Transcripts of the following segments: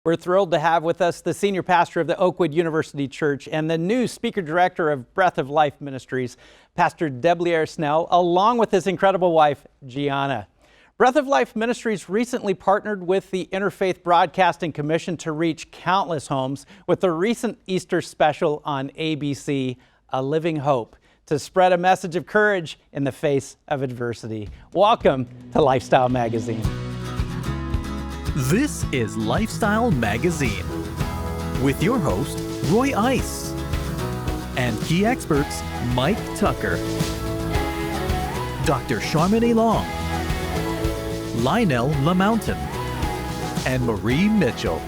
We're thrilled to have with us the senior pastor of the Oakwood University Church and the new speaker director of Breath of Life Ministries, Pastor Debleaire Snell, along with his incredible wife, Gianna. Breath of Life Ministries recently partnered with the Interfaith Broadcasting Commission to reach countless homes with the recent Easter special on ABC, A Living Hope, to spread a message of courage in the face of adversity. Welcome to Lifestyle Magazine. This is Lifestyle Magazine with your host, Roy Ice, and key experts Mike Tucker, Dr. Charmaine Long, Lionel LaMountain, and Marie Mitchell.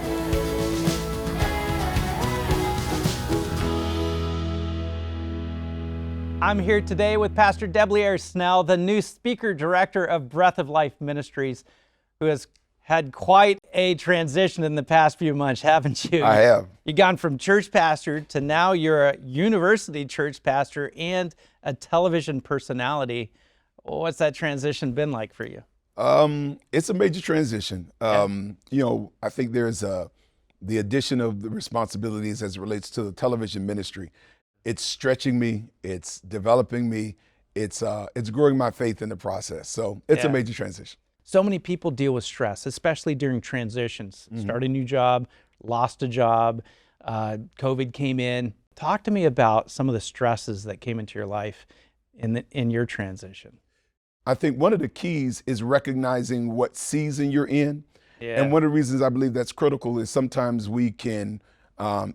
I'm here today with Pastor Debleaire Snell, the new speaker director of Breath of Life Ministries, who has had quite a transition in the past few months, haven't you? I have. You've gone from church pastor to now you're a university church pastor and a television personality. What's that transition been like for you? It's a major transition. I think there's the addition of the responsibilities as it relates to the television ministry. It's stretching me, it's developing me, it's growing my faith in the process. So it's a major transition. So many people deal with stress, especially during transitions. Start a new job, lost a job, COVID came in. Talk to me about some of the stresses that came into your life in your transition. I think one of the keys is recognizing what season you're in. Yeah. And one of the reasons I believe that's critical is sometimes we can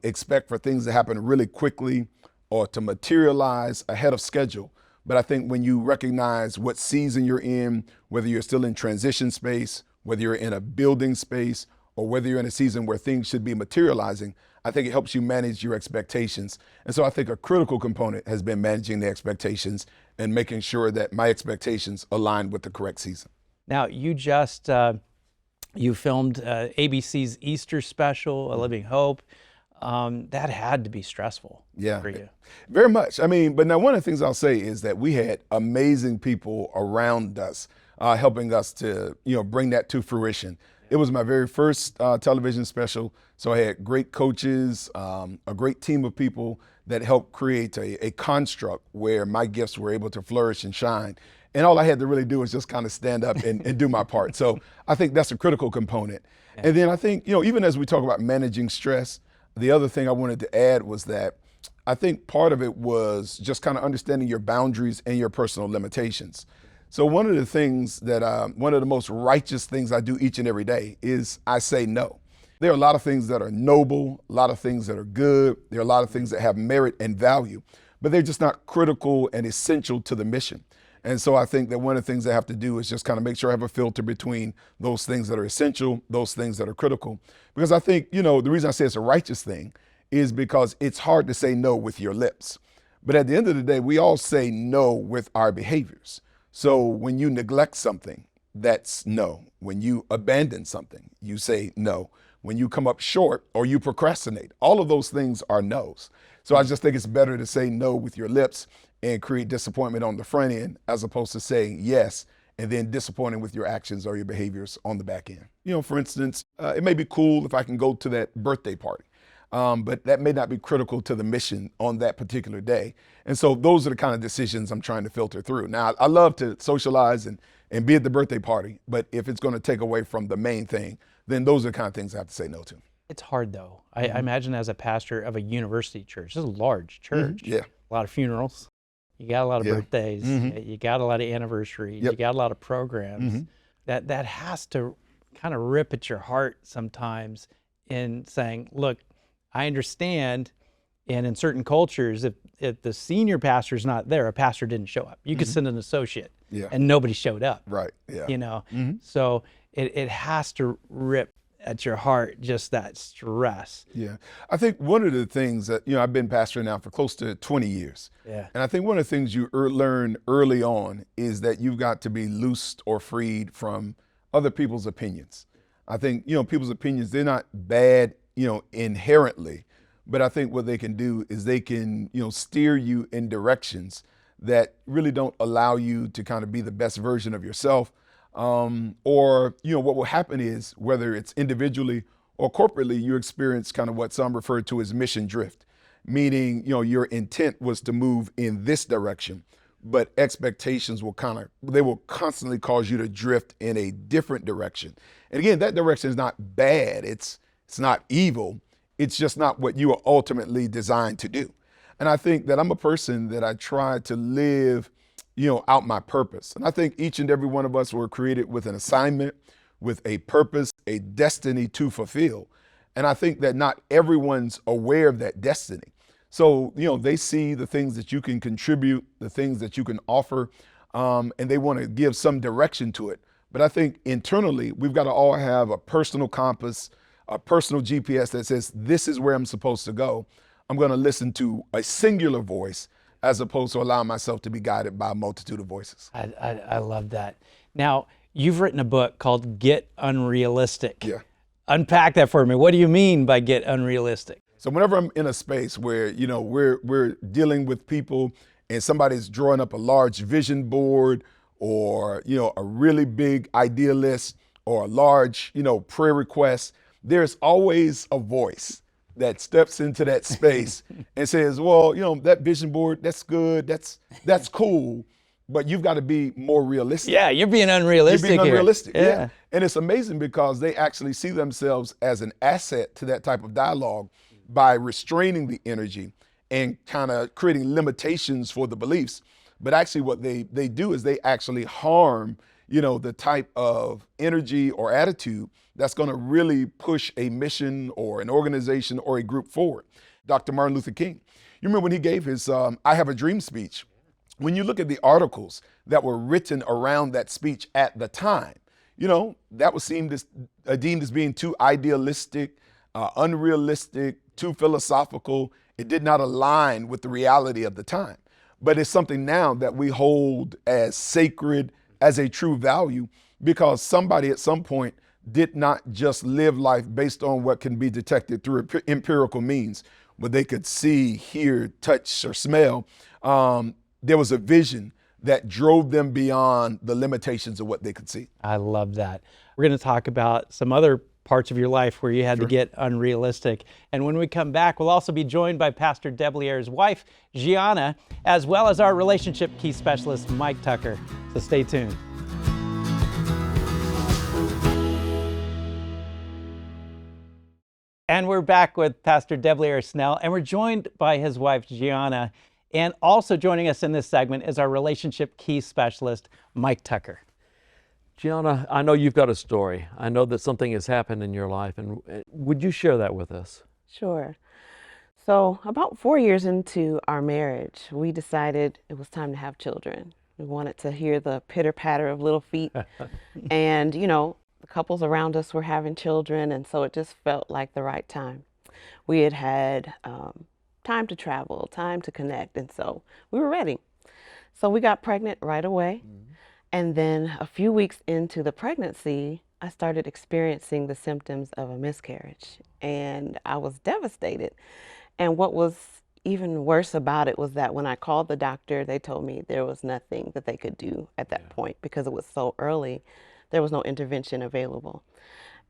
expect for things to happen really quickly or to materialize ahead of schedule. But I think when you recognize what season you're in, whether you're still in transition space, whether you're in a building space, or whether you're in a season where things should be materializing, I think it helps you manage your expectations. And so I think a critical component has been managing the expectations and making sure that my expectations align with the correct season. Now, you just, you filmed ABC's Easter special, A Living Hope. That had to be stressful for you. Very much. I mean, but now one of the things I'll say is that we had amazing people around us helping us to, bring that to fruition. It was my very first television special, so I had great coaches, a great team of people that helped create a construct where my gifts were able to flourish and shine. And all I had to really do was just kind of stand up and do my part. So I think that's a critical component. Yeah. And then I think, even as we talk about managing stress, the other thing I wanted to add was that I think part of it was just kind of understanding your boundaries and your personal limitations. So one of the things that, one of the most righteous things I do each and every day is I say no. There are a lot of things that are noble, a lot of things that are good. There are a lot of things that have merit and value, but they're just not critical and essential to the mission. And so I think that one of the things I have to do is just kind of make sure I have a filter between those things that are essential, those things that are critical. Because I think, the reason I say it's a righteous thing is because it's hard to say no with your lips. But at the end of the day, we all say no with our behaviors. So when you neglect something, that's no. When you abandon something, you say no. When you come up short or you procrastinate, all of those things are no's. So I just think it's better to say no with your lips and create disappointment on the front end as opposed to saying yes and then disappointing with your actions or your behaviors on the back end. For instance, it may be cool if I can go to that birthday party, but that may not be critical to the mission on that particular day. And so those are the kind of decisions I'm trying to filter through. Now, I love to socialize and be at the birthday party, but if it's going to take away from the main thing, then those are the kind of things I have to say no to. It's hard, though. I imagine as a pastor of a university church, this is a large church, Yeah. A lot of funerals. You got a lot of birthdays, you got a lot of anniversaries, you got a lot of programs. That has to kind of rip at your heart sometimes in saying, look, I understand, and in certain cultures, if the senior pastor's not there, a pastor didn't show up. You could send an associate and nobody showed up. Right, yeah. So it has to rip at your heart, just that stress. Yeah. I think one of the things that, I've been pastoring now for close to 20 years. Yeah. And I think one of the things you learn early on is that you've got to be loosed or freed from other people's opinions. I think, people's opinions, they're not bad, inherently, but I think what they can do is they can, steer you in directions that really don't allow you to kind of be the best version of yourself. Or, what will happen is, whether it's individually or corporately, you experience kind of what some refer to as mission drift, meaning, your intent was to move in this direction, but expectations they will constantly cause you to drift in a different direction. And again, that direction is not bad. It's not evil. It's just not what you are ultimately designed to do. And I think that I'm a person that I try to live, out my purpose. And I think each and every one of us were created with an assignment, with a purpose, a destiny to fulfill. And I think that not everyone's aware of that destiny. So, they see the things that you can contribute, the things that you can offer, and they want to give some direction to it. But I think internally, we've got to all have a personal compass, a personal GPS that says, this is where I'm supposed to go. I'm going to listen to a singular voice as opposed to allowing myself to be guided by a multitude of voices. I love that. Now, you've written a book called Get Unrealistic. Yeah. Unpack that for me. What do you mean by Get Unrealistic? So whenever I'm in a space where, we're dealing with people and somebody's drawing up a large vision board or, a really big idea list or a large, prayer request, there's always a voice that steps into that space and says, well, that vision board, that's good, that's cool, but you've got to be more realistic. Yeah, you're being unrealistic. You're being unrealistic, here. yeah. And it's amazing because they actually see themselves as an asset to that type of dialogue by restraining the energy and kind of creating limitations for the beliefs. But actually what they do is they actually harm, the type of energy or attitude that's going to really push a mission or an organization or a group forward. Dr. Martin Luther King, you remember when he gave his I Have a Dream speech? When you look at the articles that were written around that speech at the time, that was deemed as being too idealistic, unrealistic, too philosophical. It did not align with the reality of the time. But it's something now that we hold as sacred, as a true value, because somebody at some point did not just live life based on what can be detected through empirical means, but they could see, hear, touch, or smell. There was a vision that drove them beyond the limitations of what they could see. I love that. We're going to talk about some other parts of your life where you had to get unrealistic. And when we come back, we'll also be joined by Pastor Deblaire's wife, Gianna, as well as our relationship key specialist, Mike Tucker. So stay tuned. And we're back with Pastor Debleaire Snell, and we're joined by his wife, Gianna. And also joining us in this segment is our relationship key specialist, Mike Tucker. Gianna, I know you've got a story. I know that something has happened in your life, and would you share that with us? Sure. So about 4 years into our marriage, we decided it was time to have children. We wanted to hear the pitter-patter of little feet. And, the couples around us were having children, and so it just felt like the right time. We had time to travel, time to connect, and so we were ready. So we got pregnant right away. And then a few weeks into the pregnancy, I started experiencing the symptoms of a miscarriage, and I was devastated. And what was even worse about it was that when I called the doctor, they told me there was nothing that they could do at that point because it was so early. There was no intervention available.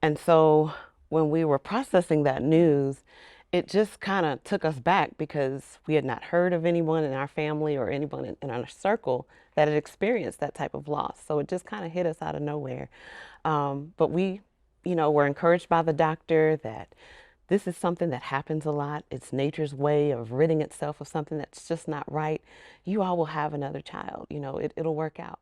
And so when we were processing that news, it just kind of took us back because we had not heard of anyone in our family or anyone in our circle that had experienced that type of loss. So it just kind of hit us out of nowhere. But we, were encouraged by the doctor that this is something that happens a lot. It's nature's way of ridding itself of something that's just not right. You all will have another child, it'll work out.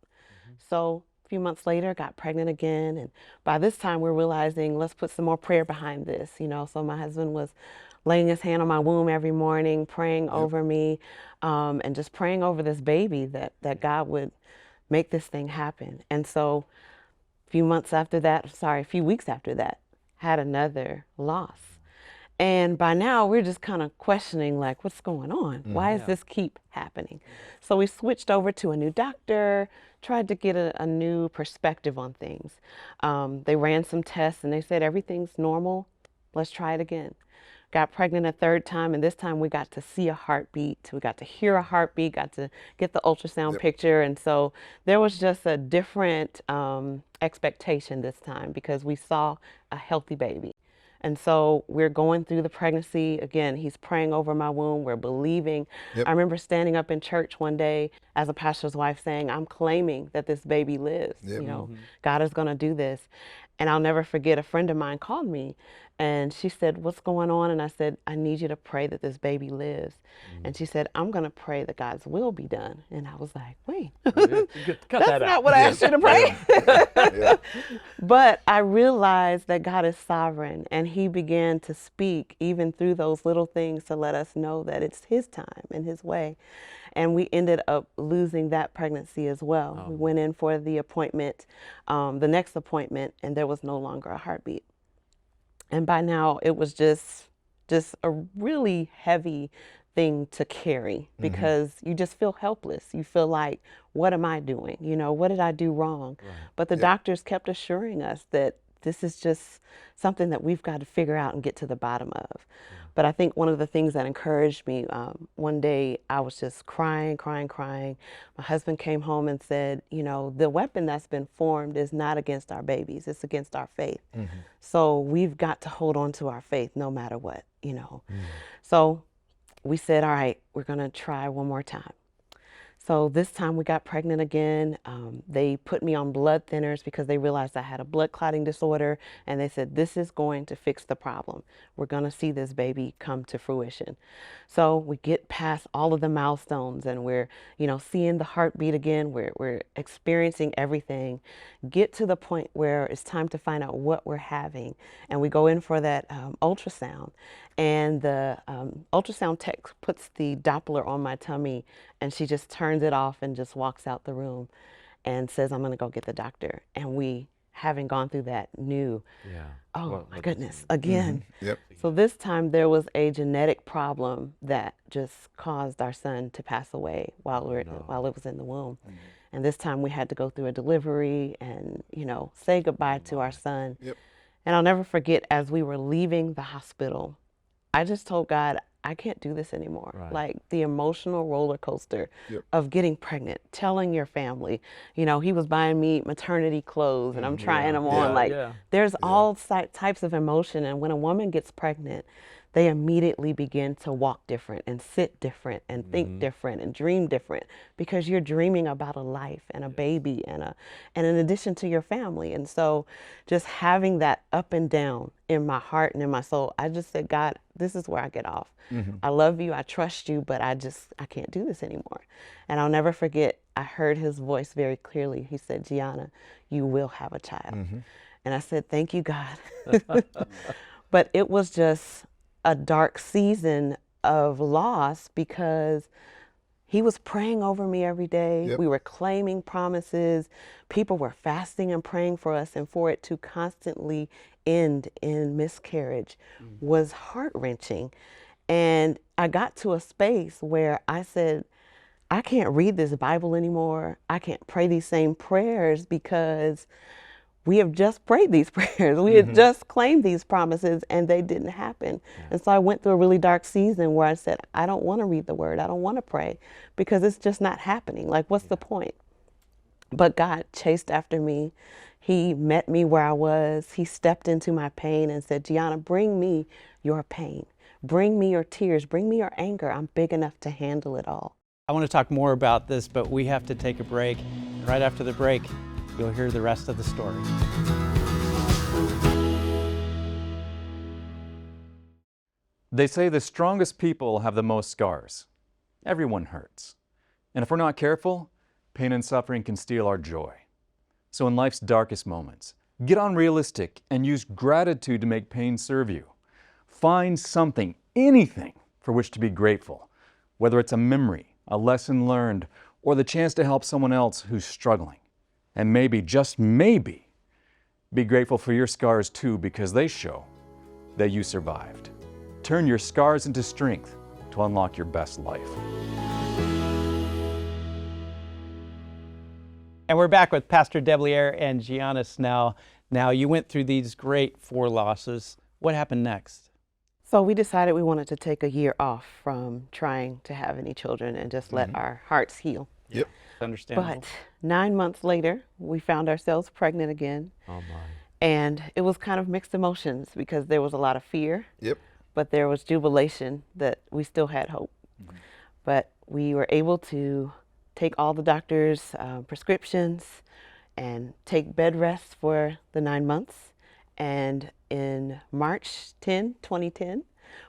So a few months later, got pregnant again. And by this time we're realizing, let's put some more prayer behind this, So my husband was laying his hand on my womb every morning, praying over me, and just praying over this baby that God would make this thing happen. And so a few weeks after that, had another loss. And by now we're just kind of questioning, like, what's going on? Why does this keep happening? So we switched over to a new doctor, tried to get a new perspective on things. They ran some tests and they said, everything's normal. Let's try it again. Got pregnant a third time, and this time we got to see a heartbeat. We got to hear a heartbeat, got to get the ultrasound picture. And so there was just a different expectation this time because we saw a healthy baby. And so we're going through the pregnancy. Again, he's praying over my womb. We're believing. Yep. I remember standing up in church one day as a pastor's wife saying, I'm claiming that this baby lives. Yep. You know, God is going to do this. And I'll never forget, a friend of mine called me and she said, what's going on? And I said, I need you to pray that this baby lives. And she said, I'm going to pray that God's will be done. And I was like, wait, that's not what I asked you to pray. Yeah. But I realized that God is sovereign, and he began to speak even through those little things to let us know that it's his time and his way. And we ended up losing that pregnancy as well. We went in for the appointment, the next appointment, and there was no longer a heartbeat. And by now it was just a really heavy thing to carry, because you just feel helpless. You feel like, what am I doing? You know, what did I do wrong? Right. But the doctors kept assuring us that this is just something that we've got to figure out and get to the bottom of. But I think one of the things that encouraged me, one day I was just crying. My husband came home and said, you know, the weapon that's been formed is not against our babies, it's against our faith. So we've got to hold on to our faith no matter what, you know. So we said, all right, we're gonna try one more time. So this time we got pregnant again. They put me on blood thinners because they realized I had a blood clotting disorder, and they said, this is going to fix the problem. We're gonna see this baby come to fruition. So we get past all of the milestones, and we're, you know, seeing the heartbeat again. We're experiencing everything. Get to the point where it's time to find out what we're having, and we go in for that ultrasound. And the ultrasound tech puts the Doppler on my tummy, and she just turns it off and just walks out the room and says, I'm gonna go get the doctor. And we, having gone through that, knew, oh my goodness, again. Yep. So this time there was a genetic problem that just caused our son to pass away while it was in the womb. And this time we had to go through a delivery and, you know, say goodbye to our son. Yep. And I'll never forget, as we were leaving the hospital, I just told God, I can't do this anymore. Right. Like the emotional roller coaster of getting pregnant, telling your family, you know, he was buying me maternity clothes and I'm trying them on. Like there's all types of emotion. And when a woman gets pregnant, they immediately begin to walk different and sit different and think different and dream different, because you're dreaming about a life and a baby and in addition to your family. And so just having that up and down in my heart and in my soul, I just said, God, this is where I get off. I love you, I trust you, but I can't do this anymore. And I'll never forget, I heard his voice very clearly. He said, Gianna, you will have a child. And I said, thank you, God. But it was just a dark season of loss, because he was praying over me every day. We were claiming promises. People were fasting and praying for us, and for it to constantly end in miscarriage was heart-wrenching. And I got to a space where I said, I can't read this Bible anymore. I can't pray these same prayers, because we have just prayed these prayers. We had just claimed these promises and they didn't happen. And so I went through a really dark season where I said, I don't want to read the word. I don't want to pray, because it's just not happening. Like, what's the point? But God chased after me. He met me where I was. He stepped into my pain and said, Gianna, bring me your pain. Bring me your tears. Bring me your anger. I'm big enough to handle it all. I want to talk more about this, but we have to take a break. And right after the break, you'll hear the rest of the story. They say the strongest people have the most scars. Everyone hurts. And if we're not careful, pain and suffering can steal our joy. So in life's darkest moments, get unrealistic and use gratitude to make pain serve you. Find something, anything, for which to be grateful, whether it's a memory, a lesson learned, or the chance to help someone else who's struggling. And maybe, just maybe, be grateful for your scars too, because they show that you survived. Turn your scars into strength to unlock your best life. And we're back with Pastor Debleaire and Gianna Snell. Now, you went through these great 4 losses. What happened next? So we decided we wanted to take a year off from trying to have any children and just let our hearts heal. Understandable. But 9 months later, we found ourselves pregnant again. Oh my. And it was kind of mixed emotions because there was a lot of fear, Yep. but there was jubilation that we still had hope. But we were able to take all the doctor's prescriptions and take bed rest for the 9 months. And in March 2010,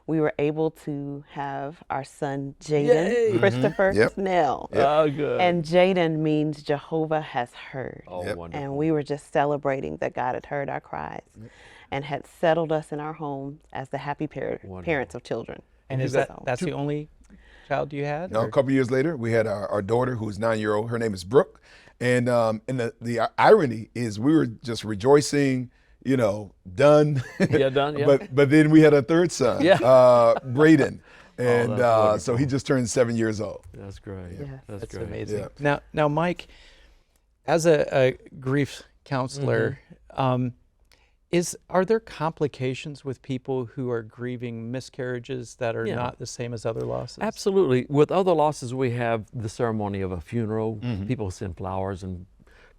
we were able to have our son, Jaden Christopher Yep. Snell. Oh, good. And Jaden means Jehovah has heard. Oh, Yep. wonderful. And we were just celebrating that God had heard our cries and had settled us in our home as the happy parents of children. And is that's the only child you had? Now, or- a couple years later, we had our daughter, who's 9-year-old. Her name is Brooke. And the irony is we were just rejoicing, done. Yeah, done, yeah. But then we had a third son, Yeah. Braden. And that's so he just turned 7 years old. That's great. Yes. That's That's great. amazing. Yeah. Now, Mike, as a grief counselor, are there complications with people who are grieving miscarriages that are Yeah. not the same as other losses? Absolutely. With other losses, we have the ceremony of a funeral. People send flowers and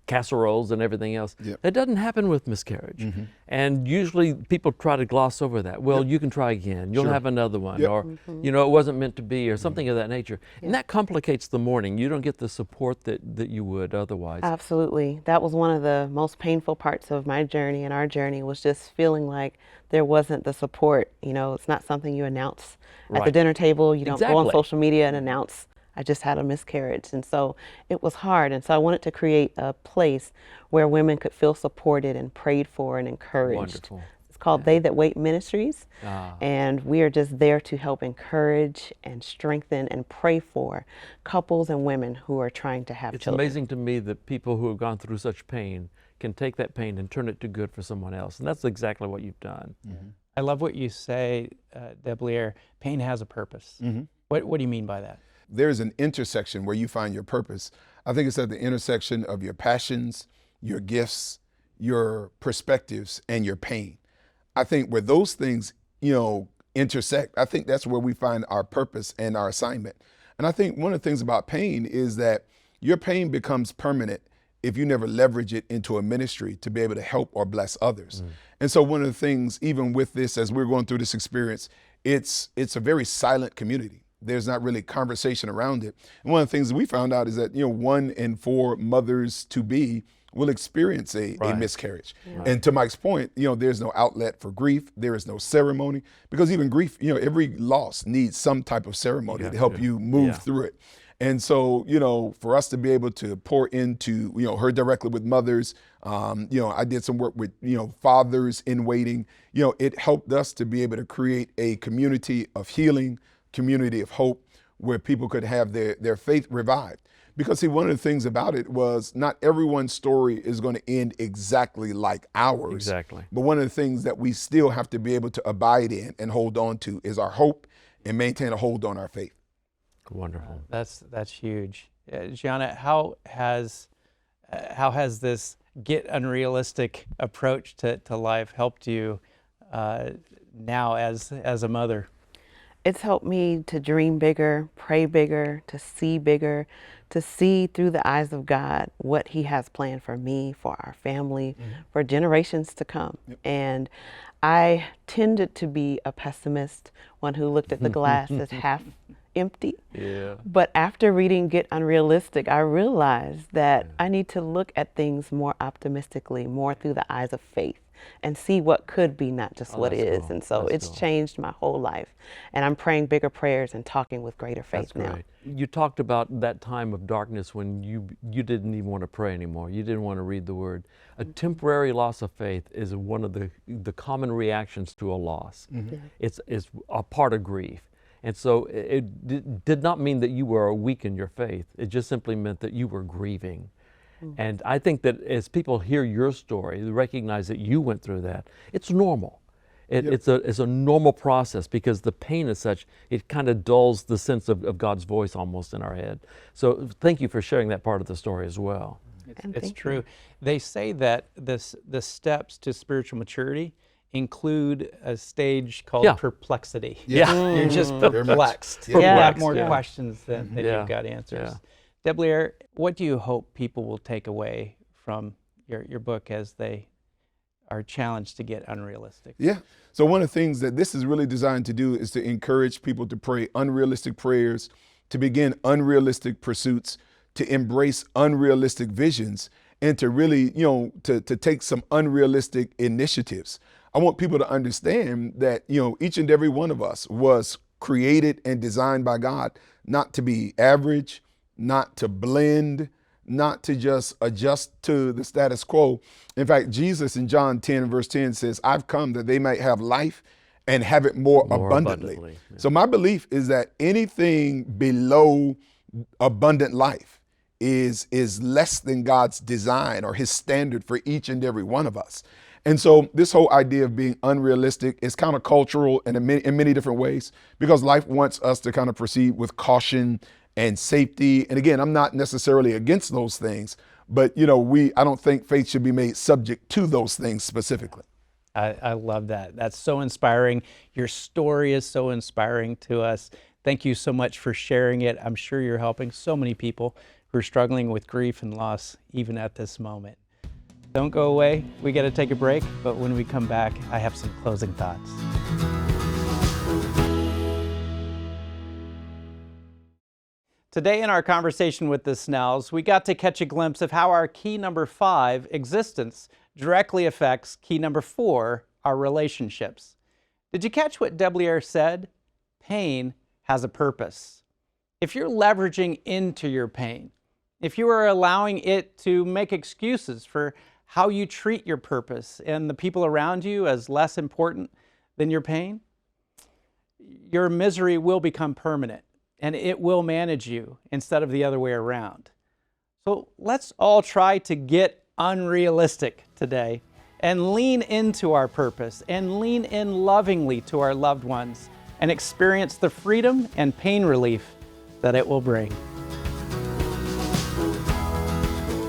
casseroles and everything else. Yep. That doesn't happen with miscarriage. And usually people try to gloss over that. Well, you can try again. You'll Sure. have another one. Yep. Or, it wasn't meant to be, or something of that nature. And that complicates the mourning. You don't get the support that you would otherwise. Absolutely. That was one of the most painful parts of my journey and our journey, was just feeling like there wasn't the support. It's not something you announce at the Right. dinner table. You don't go on Exactly. social media and announce, I just had a miscarriage. And so it was hard. And so I wanted to create a place where women could feel supported and prayed for and encouraged. Wonderful. It's called They That Wait Ministries. Ah. And we are just there to help encourage and strengthen and pray for couples and women who are trying to have It's children. amazing to me that people who have gone through such pain can take that pain and turn it to good for someone else. And that's exactly what you've done. I love what you say, Debleaire. Pain has a purpose. What do you mean by that? There's an intersection where you find your purpose. I think it's at the intersection of your passions, your gifts, your perspectives, and your pain. I think where those things, intersect, I think that's where we find our purpose and our assignment. And I think one of the things about pain is that your pain becomes permanent if you never leverage it into a ministry to be able to help or bless others. And so one of the things, even with this, as we're going through this experience, it's a very silent community. There's not really conversation around it. And one of the things we found out is that, 1 in 4 mothers to be will experience a miscarriage. And to Mike's point, there's no outlet for grief. There is no ceremony, because even grief, every loss needs some type of ceremony to help you move through it. And so, for us to be able to pour into, her directly with mothers, I did some work with, fathers in waiting, it helped us to be able to create a community of healing, community of hope, where people could have their faith revived. Because see, one of the things about it was not everyone's story is going to end exactly like ours. Exactly. But one of the things that we still have to be able to abide in and hold on to is our hope and maintain a hold on our faith. Wonderful. That's huge. Gianna, how has this Get Unrealistic approach to life helped you now as a mother? It's helped me to dream bigger, pray bigger, to see bigger, to see through the eyes of God what He has planned for me, for our family, for generations to come. And I tended to be a pessimist, one who looked at the glass as half empty. Yeah. But after reading Get Unrealistic, I realized that I need to look at things more optimistically, more through the eyes of faith, and see what could be, not just what that's is. cool. And so That's it's cool. changed my whole life. And I'm praying bigger prayers and talking with greater faith That's now. great. You talked about that time of darkness when you didn't even want to pray anymore. You didn't want to read the Word. A temporary loss of faith is one of the common reactions to a loss. It's a part of grief. And so it did not mean that you were weak in your faith. It just simply meant that you were grieving. And I think that as people hear your story, they recognize that you went through that. It's normal. It's a normal process, because the pain is such, it kind of dulls the sense of God's voice almost in our head. So thank you for sharing that part of the story as well. And It's thank true. you. They say that the steps to spiritual maturity include a stage called Yeah. perplexity. Yeah. You're just perplexed. Yeah. You got Perplexed, more yeah. questions than Yeah. you've got answers. Yeah. Debleaire, what do you hope people will take away from your book as they are challenged to get unrealistic. Yeah. So one of the things that this is really designed to do is to encourage people to pray unrealistic prayers, to begin unrealistic pursuits, to embrace unrealistic visions, and to really, to take some unrealistic initiatives. I want people to understand that, each and every one of us was created and designed by God not to be average, not to blend, not to just adjust to the status quo. In fact, Jesus in John 10 verse 10 says, I've come that they might have life and have it more abundantly. Yeah. So my belief is that anything below abundant life is less than God's design or his standard for each and every one of us. And so this whole idea of being unrealistic is kind of cultural and in many different ways, because life wants us to kind of proceed with caution and safety. And again, I'm not necessarily against those things, but I don't think faith should be made subject to those things specifically. I love that. That's so inspiring. Your story is so inspiring to us. Thank you so much for sharing it. I'm sure you're helping so many people who are struggling with grief and loss, even at this moment. Don't go away. We got to take a break, but when we come back, I have some closing thoughts. Today in our conversation with the Snells, we got to catch a glimpse of how our key number 5, existence, directly affects key number 4, our relationships. Did you catch what Debleaire said? Pain has a purpose. If you're leveraging into your pain, if you are allowing it to make excuses for how you treat your purpose and the people around you as less important than your pain, your misery will become permanent and it will manage you instead of the other way around. So let's all try to get unrealistic today and lean into our purpose and lean in lovingly to our loved ones and experience the freedom and pain relief that it will bring.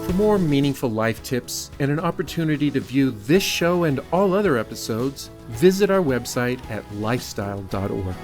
For more meaningful life tips and an opportunity to view this show and all other episodes, visit our website at lifestyle.org.